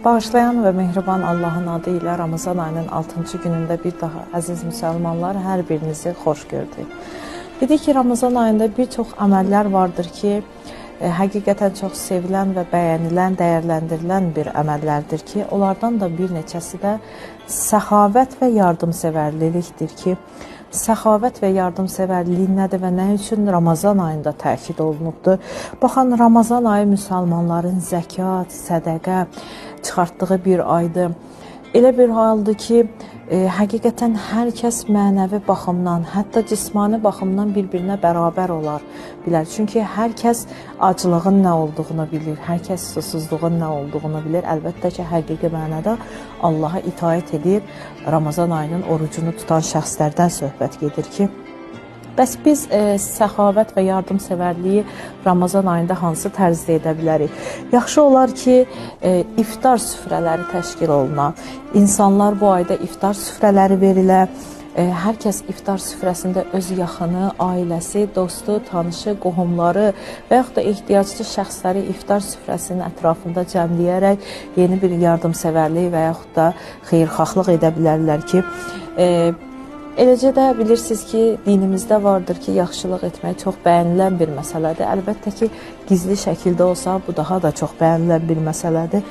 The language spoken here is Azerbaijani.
Bağışlayan və mehriban Allahın adı ilə Ramazan ayının 6-cı günündə bir daha əziz müsəlmanlar, hər birinizi xoş gördük. Dedik ki, Ramazan ayında bir çox əməllər vardır ki, həqiqətən çox sevilən və bəyənilən, dəyərləndirilən bir əməllərdir ki, onlardan da bir neçəsi də səxavət və yardımsevərlilikdir ki, səxavət və yardımsevərlilik nədir və nə üçün Ramazan ayında təkid olunubdur? Baxın, Ramazan ayı müsəlmanların zəkat, sədəqə çıxartdığı bir aydır. Elə bir haldır ki, həqiqətən hər kəs mənəvi baxımdan, hətta cismani baxımdan bir-birinə bərabər olar bilər. Çünki hər kəs aclığın nə olduğunu bilir, hər kəs susuzluğun nə olduğunu bilir. Əlbəttə ki, həqiqi mənada Allaha itaət edir, Ramazan ayının orucunu tutan şəxslərdən söhbət gedir ki, bəs biz səxavət və yardımsevərliyi Ramazan ayında hansı tərzdə edə bilərik? Yaxşı olar ki, iftar süfrələri təşkil oluna, insanlar bu ayda iftar süfrələri verilə, hər kəs iftar süfrəsində öz yaxını, ailəsi, dostu, tanışı, qohumları və yaxud da ehtiyaclı şəxsləri iftar süfrəsinin ətrafında cəmləyərək yeni bir yardımsevərlik və yaxud da xeyirxahlıq edə bilərlər ki, eləcə də bilirsiniz ki, dinimizdə vardır ki, yaxşılıq etmək çox bəyənilən bir məsələdir. Əlbəttə ki, gizli şəkildə olsa, bu daha da çox bəyənilən bir məsələdir.